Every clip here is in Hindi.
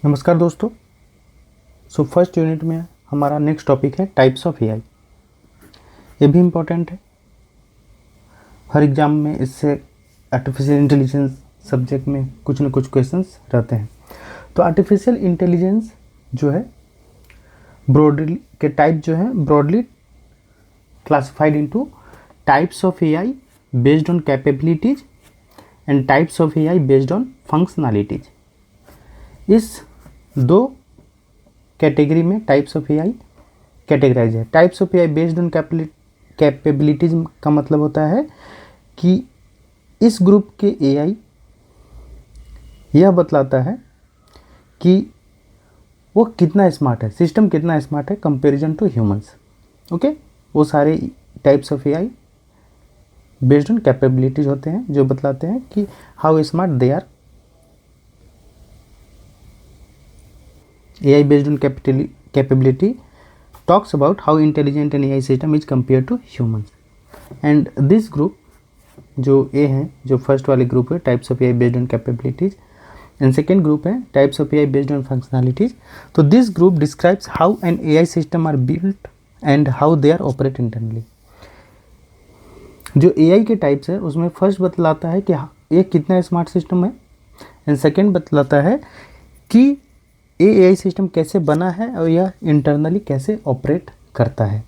नमस्कार दोस्तों। फर्स्ट यूनिट में हमारा नेक्स्ट टॉपिक है टाइप्स ऑफ एआई। ये भी इम्पोर्टेंट है, हर एग्जाम में इससे आर्टिफिशियल इंटेलिजेंस सब्जेक्ट में कुछ न कुछ क्वेश्चंस रहते हैं। तो आर्टिफिशियल इंटेलिजेंस जो है ब्रॉडली के टाइप जो है broadly classified into types of AI based on capabilities and types of AI based on functionalities. इस दो कैटेगरी में टाइप्स ऑफ एआई कैटेगराइज है। Types of AI based on capabilities का मतलब होता है कि इस ग्रुप के एआई यह बतलाता है कि वो कितना स्मार्ट है, सिस्टम कितना स्मार्ट है कंपैरिजन टू ह्यूमंस। ओके, वो सारे types of AI based on capabilities होते हैं जो बतलाते हैं कि how smart they are. AI based on capability talks about how intelligent an AI system is compared to humans. And this group जो A है, जो फर्स्ट वाले ग्रुप है types of AI based on capabilities, and second group है types of AI based on functionalities. तो this group describes how an AI system are built and how they are operate internally. जो AI के टाइप्स है उसमें फर्स्ट बतलाता है कि ये कितना स्मार्ट सिस्टम है, एंड सेकेंड बतलाता है कि एआई सिस्टम कैसे बना है और यह इंटरनली कैसे ऑपरेट करता है।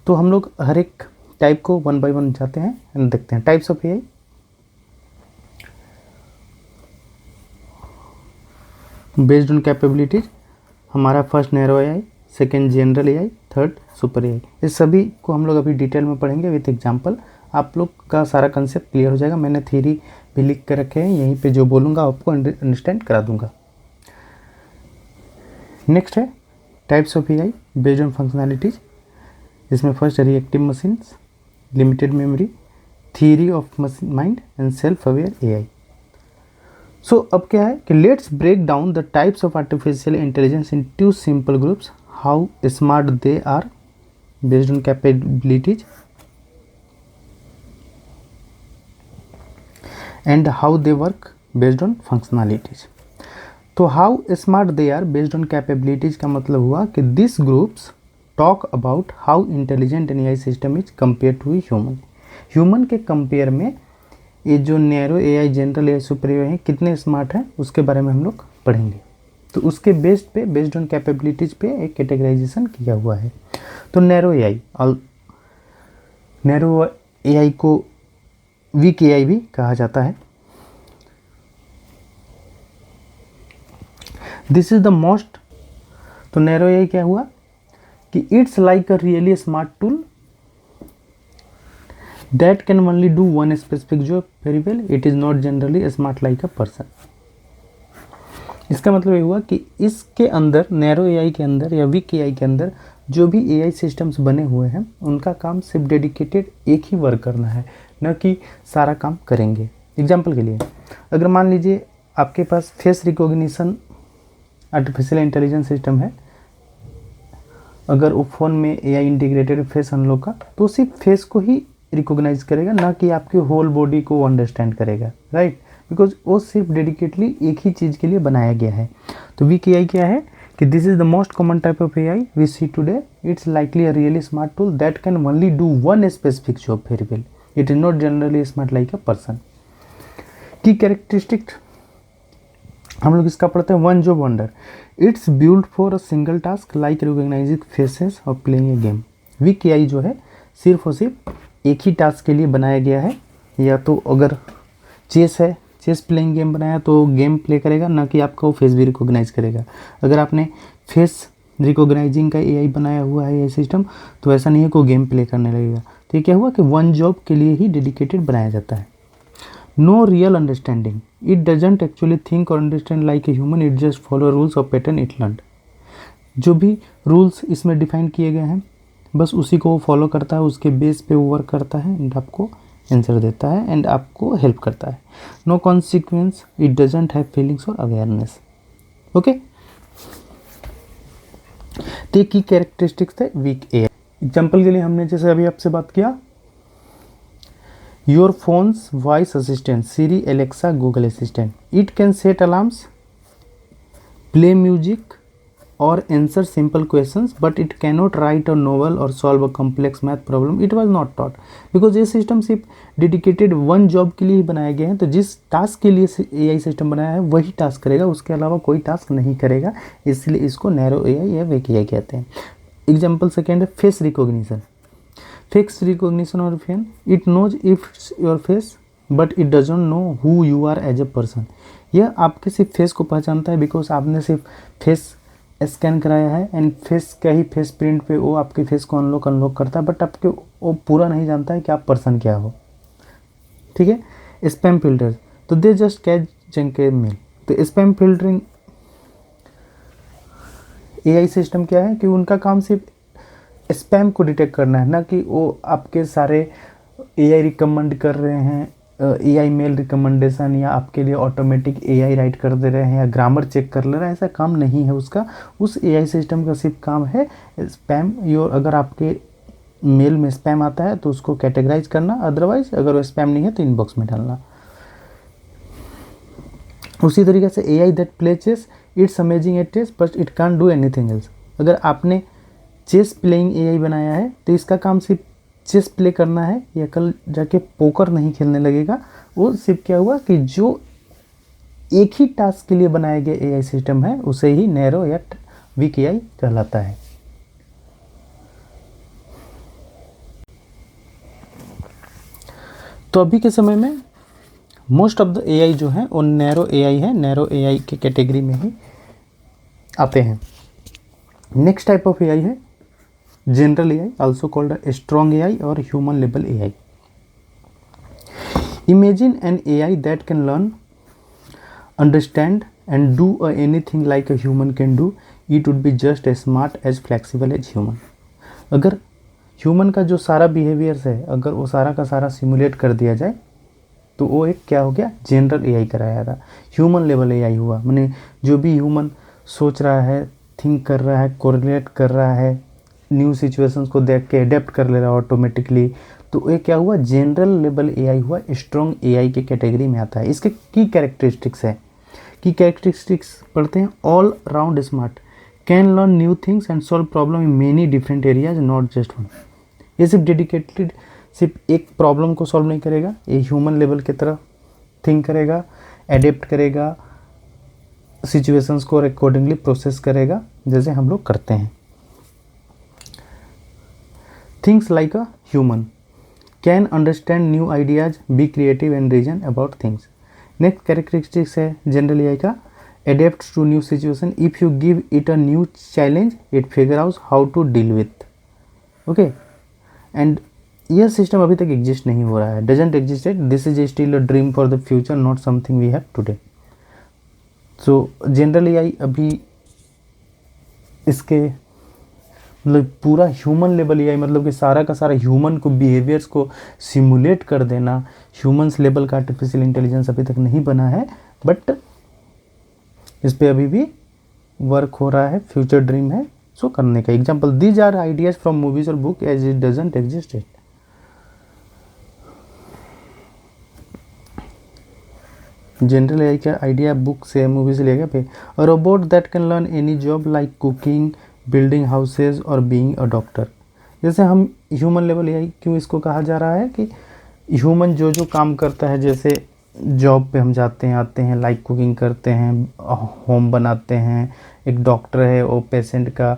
तो हम लोग हर एक टाइप को वन बाय वन जाते हैं एंड देखते हैं। Types of AI based on capabilities, हमारा first narrow AI, second general AI, third super AI. इस सभी को हम लोग अभी डिटेल में पढ़ेंगे विथ एग्जांपल। आप लोग का सारा कंसेप्ट क्लियर हो जाएगा। मैंने थ्योरी भी लिख कर रखे हैं, यहीं पे जो बोलूँगा आपको अंडरस्टैंड करा दूंगा। नेक्स्ट है types of AI based on functionalities. इसमें first reactive machines, limited memory, theory of mind and self aware AI. So अब क्या है कि let's break down the types of artificial intelligence in two simple groups, how smart they are based on capabilities and how they work based on functionalities. तो how smart they are based on capabilities का मतलब हुआ कि this groups talk about how intelligent an AI system is compare to human. Human के कंपेयर में ये जो narrow AI, general AI, super AI हैं कितने स्मार्ट हैं उसके बारे में हम लोग पढ़ेंगे। तो उसके बेस्ड पे बेस्ड ऑन कैपेबिलिटीज पे एक कैटेगराइजेशन किया हुआ है। तो नैरो एआई को वीक एआई भी कहा जाता है। This is the most. तो नैरो एआई क्या हुआ कि it's like a really smart tool that can only do one specific job very well, it is not generally smart like a person. इसका मतलब ये हुआ कि इसके अंदर नैरो एआई के अंदर या वीक एआई के अंदर जो भी एआई सिस्टम्स बने हुए हैं उनका काम सिर्फ डेडिकेटेड एक ही वर्क करना है, न कि सारा काम करेंगे। एग्जाम्पल के लिए अगर मान लीजिए आपके पास face recognition artificial intelligence system है, अगर वो फ़ोन में एआई इंटीग्रेटेड फेस अनलॉक का, तो सिर्फ फेस को ही रिकॉग्नाइज करेगा, ना कि आपकी होल बॉडी को अंडरस्टैंड करेगा, राइट। बिकॉज वो सिर्फ डेडिकेटली एक ही चीज़ के लिए बनाया गया है। तो वीक एआई क्या है कि this is the most common type of AI we see today. It's likely a really smart tool that can only do one specific job very well, it is not generally smart like a person. Key characteristic हम लोग इसका पढ़ते हैं। One job wonder, it's build for a single task like recognizing faces और playing a game. Weak AI जो है सिर्फ और सिर्फ एक ही टास्क के लिए बनाया गया है। या तो अगर चेस है, चेस प्लेइंग गेम बनाया तो गेम प्ले करेगा, ना कि आपका वो फेस भी रिकॉग्नाइज करेगा। अगर आपने फेस रिकॉग्नाइजिंग का एआई बनाया हुआ है ये सिस्टम, तो ऐसा नहीं है कि वो गेम प्ले करने लगेगा। तो ये क्या हुआ कि वन जॉब के लिए ही डेडिकेटेड बनाया जाता है। No real understanding, it doesn't actually think और understand like a human, it just follow rules और पैटर्न इट लर्न। जो भी रूल्स इसमें डिफाइन किए गए हैं बस उसी को वो फॉलो करता है, उसके बेस पे वो वर्क करता है एंड आपको आंसर देता है एंड आपको हेल्प करता है। No consequence, it doesn't have feelings और अवेयरनेस। ओके, तो की कैरेक्टरिस्टिक्स थे वीक एआई। एग्जाम्पल के लिए हमने जैसे अभी आपसे बात किया, your phones voice assistant, Siri, Alexa, Google assistant, it can set alarms, play music और answer simple questions, but it cannot write a novel और solve a complex math problem. It was not taught because ये सिस्टम सिर्फ डेडिकेटेड वन जॉब के लिए ही बनाया गया है। तो जिस टास्क के लिए एआई सिस्टम बनाया है वही टास्क करेगा, उसके अलावा कोई टास्क नहीं करेगा, इसलिए इसको नैरो एआई या वीक एआई कहते हैं। एग्जाम्पल सेकेंड है फेस रिकॉग्निशन। फेस रिकॉग्निशन और fan, it knows if your face but it doesn't know who you are as a person. यह आपके सिर्फ फेस को पहचानता है बिकॉज आपने सिर्फ फेस स्कैन कराया है एंड फेस का ही फेस प्रिंट पे वो आपके फेस को अनलॉक करता है, बट आपके वो पूरा नहीं जानता है कि आप पर्सन क्या हो। ठीक है। स्पैम फिल्टर, तो they just catch junk mail. तो स्पैम फिल्टरिंग एआई सिस्टम क्या है कि उनका काम सिर्फ स्पैम को डिटेक्ट करना है, ना कि वो आपके सारे एआई रिकमेंड कर रहे हैं, एआई मेल रिकमेंडेशन या आपके लिए ऑटोमेटिक एआई राइट कर दे रहे हैं या ग्रामर चेक कर ले रहा है, ऐसा काम नहीं है उसका। उस एआई सिस्टम का सिर्फ काम है स्पैम योर, अगर आपके मेल में स्पैम आता है तो उसको कैटेगराइज करना, अदरवाइज अगर वो स्पैम नहीं है तो इनबॉक्स में डालना। उसी तरीके से AI that play chess, it's amazing at chess but it can't do anything else. अगर आपने चेस प्लेइंग एआई बनाया है तो इसका काम सिर्फ चेस प्ले करना है, या कल जाके पोकर नहीं खेलने लगेगा। वो सिर्फ क्या हुआ कि जो एक ही टास्क के लिए बनाया गया एआई सिस्टम है उसे ही नैरो या वीक एआई कहलाता है। तो अभी के समय में मोस्ट ऑफ द एआई जो है वो नैरो एआई है, नैरो एआई के कैटेगरी में ही आते हैं। नेक्स्ट टाइप ऑफ एआई है general AI, also called strong AI और human level AI. Imagine an AI that can learn, understand and do anything like a human can do, it would be just as smart as flexible as human. अगर ह्यूमन का जो सारा बिहेवियर्स है अगर वो सारा का सारा सिमुलेट कर दिया जाए तो वो एक क्या हो गया, जनरल एआई कराया था। ह्यूमन लेवल एआई हुआ, माने जो भी ह्यूमन सोच रहा है, थिंक कर रहा है, कोरिलेट कर रहा है, न्यू सिचुएशंस को देख के अडेप्ट कर ले रहा है ऑटोमेटिकली, तो ये क्या हुआ, जनरल लेवल एआई हुआ, स्ट्रॉन्ग एआई के कैटेगरी में आता है। इसके की कैरेक्टरिस्टिक्स है, की कैरेक्टरिस्टिक्स पढ़ते हैं। All round smart, can learn new things and solve problem in many different areas, not just one. ये सिर्फ डेडिकेटेड सिर्फ एक प्रॉब्लम को सॉल्व नहीं करेगा, ये ह्यूमन लेवल की तरह थिंक करेगा, एडेप्ट करेगा, सिचुएशंस को अकॉर्डिंगली प्रोसेस करेगा जैसे हम लोग करते हैं। Things like a human, can understand new ideas, be creative and reason about things. Next characteristics है जनरल एआई का, adapt to new situation, if you give it a new challenge it figure out how to deal with. Okay, and यह सिस्टम अभी तक एग्जिस्ट नहीं हो रहा है, doesn't existed, this is still a dream for the future, not something we have today. So general AI अभी इसके मतलब पूरा ह्यूमन लेवल एआई, मतलब कि सारा का सारा ह्यूमन को बिहेवियर्स को सिमुलेट कर देना, ह्यूमन्स लेवल का आर्टिफिशियल इंटेलिजेंस अभी तक नहीं बना है, बट इस पे अभी भी वर्क हो रहा है, फ्यूचर ड्रीम है सो करने का। Example, these are ideas from movies और book as it doesn't exist it. General AI का आइडिया बुक से मूवी से लेगा पे। A robot that can learn any job like cooking, building houses और बीइंग अ डॉक्टर। जैसे हम ह्यूमन लेवल एआई क्यों इसको कहा जा रहा है कि ह्यूमन जो जो काम करता है, जैसे जॉब पे हम जाते हैं आते हैं, लाइक कुकिंग करते हैं, होम बनाते हैं, एक डॉक्टर है वो पेशेंट का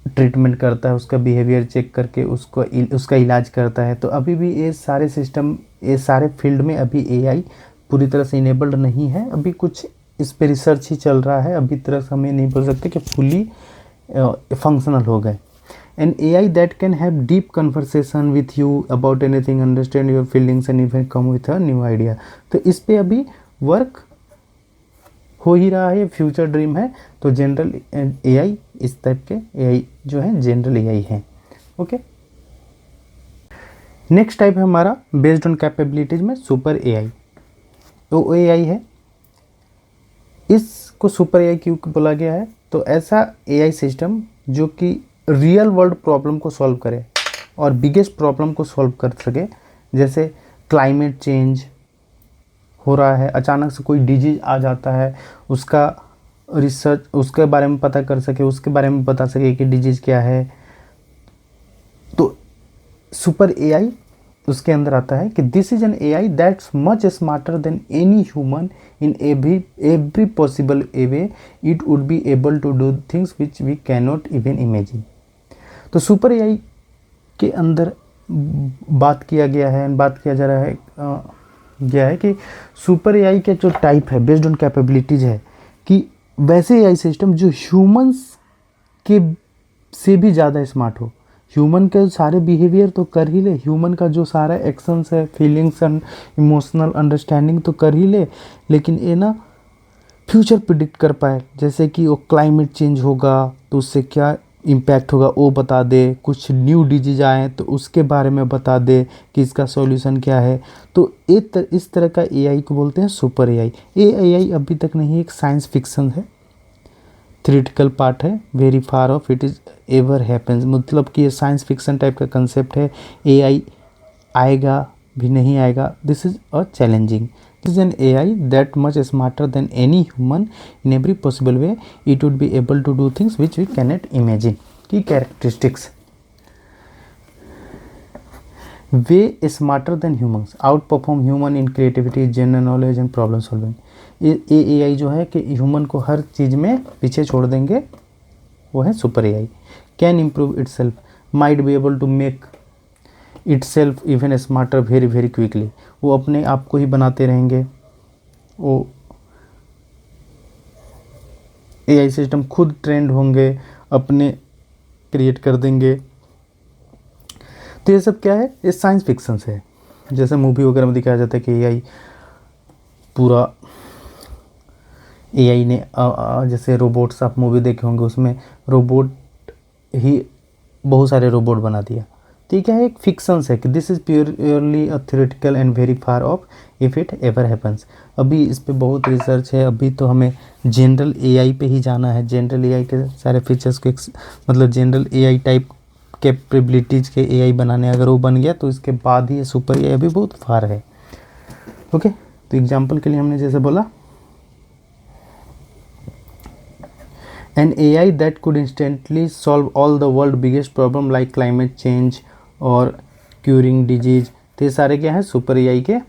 ट्रीटमेंट करता है, उसका बिहेवियर चेक करके उसका इलाज करता है। तो अभी भी ये सारे सिस्टम, ये सारे फील्ड में अभी एआई पूरी तरह से इनेबल्ड नहीं है, अभी कुछ इस पे रिसर्च ही चल रहा है, अभी तरह से हमें नहीं बोल सकते कि फुली फंक्शनल हो गए। An AI that can have deep conversation with you about anything, understand your feelings and even come with a new idea. तो इस पे अभी वर्क हो ही रहा है, फ्यूचर ड्रीम है। तो जनरल एआई इस टाइप के एआई जो है जनरल एआई है। ओके, नेक्स्ट टाइप है हमारा बेस्ड ऑन कैपेबिलिटीज में सुपर एआई। तो एआई है, इसको सुपर एआई क्यों बोला गया है, तो ऐसा एआई सिस्टम जो कि रियल वर्ल्ड प्रॉब्लम को सॉल्व करे और बिगेस्ट प्रॉब्लम को सॉल्व कर सके। जैसे क्लाइमेट चेंज हो रहा है, अचानक से कोई डिजीज आ जाता है, उसका रिसर्च उसके बारे में पता कर सके, उसके बारे में बता सके कि डिजीज़ क्या है। तो सुपर एआई उसके अंदर आता है कि this is an AI that's much smarter than any human in every possible way. It would be able to do things which we can not even imagine. तो सुपर एआई के अंदर बात किया जा रहा है गया है कि सुपर एआई के जो टाइप है बेस्ड ऑन कैपेबिलिटीज़ है कि वैसे एआई सिस्टम जो ह्यूमंस के से भी ज़्यादा स्मार्ट हो। ह्यूमन के सारे बिहेवियर तो कर ही ले, ह्यूमन का जो सारा एक्शंस है, फीलिंग्स एंड इमोशनल अंडरस्टैंडिंग तो कर ही ले, लेकिन ये ना फ्यूचर प्रिडिक्ट कर पाए। जैसे कि वो क्लाइमेट चेंज होगा तो उससे क्या इम्पैक्ट होगा वो बता दे, कुछ न्यू डिजीज आए तो उसके बारे में बता दे कि इसका सॉल्यूशन क्या है। तो इस तरह का एआई को बोलते हैं सुपर एआई। ये एआई अभी तक नहीं, एक साइंस फिक्शन है, थ्योरेटिकल पार्ट है, very far off it is ever happens. मतलब कि ये साइंस फिक्शन टाइप का कंसेप्ट है। एआई आएगा भी नहीं आएगा, this is a challenging. This is an AI that much smarter than any human in every possible way. It would be able to do things which we can not imagine. Key characteristics, way smarter than humans, outperform human in creativity, general knowledge and problem solving. ये एआई जो है कि ह्यूमन को हर चीज़ में पीछे छोड़ देंगे, वो है super AI. Can improve itself, might be able to make itself even smarter very very quickly. वो अपने आप को ही बनाते रहेंगे, वो एआई सिस्टम खुद ट्रेंड होंगे, अपने क्रिएट कर देंगे। तो ये सब क्या है, ये साइंस फिक्शन है। जैसे मूवी वगैरह में दिखाया जाता है कि एआई पूरा एआई ने जैसे रोबोट्स, आप मूवी देखे होंगे, उसमें रोबोट ही बहुत सारे रोबोट बना दिया। तो ये क्या है, एक फिक्शंस है कि this is purely a theoretical and very far of if it ever happens. अभी इस पे बहुत रिसर्च है, अभी तो हमें जनरल एआई पे ही जाना है। जनरल एआई के सारे फीचर्स को मतलब जनरल एआई टाइप कैपेबिलिटीज़ के एआई बनाने, अगर वो बन गया तो इसके बाद ही ये सुपर एआई अभी बहुत फार है। ओके, तो एग्जाम्पल के लिए हमने जैसे बोला an AI that could instantly solve all the world biggest problem like climate change और curing disease। तो ये सारे क्या है, सुपर एआई के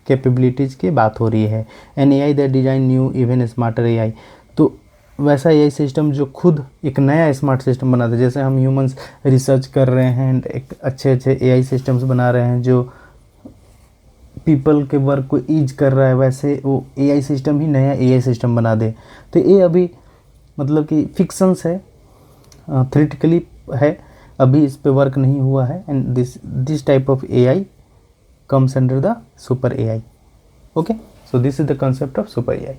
कैपेबिलिटीज़ की बात हो रही है। an AI that design new even smarter AI, तो वैसा एआई सिस्टम जो खुद एक नया स्मार्ट सिस्टम बनाता है। जैसे हम ह्यूमंस रिसर्च कर रहे हैं एंड एक अच्छे एआई सिस्टम्स बना रहे हैं जो पीपल के वर्क को ईज कर रहा है, वैसे वो एआई सिस्टम ही नया एआई सिस्टम बना दे। तो ये अभी मतलब कि फिक्शंस है, थ्योरेटिकली है, अभी इस पे वर्क नहीं हुआ है। And this type of AI comes under the super AI. Okay, so this is the concept of super AI.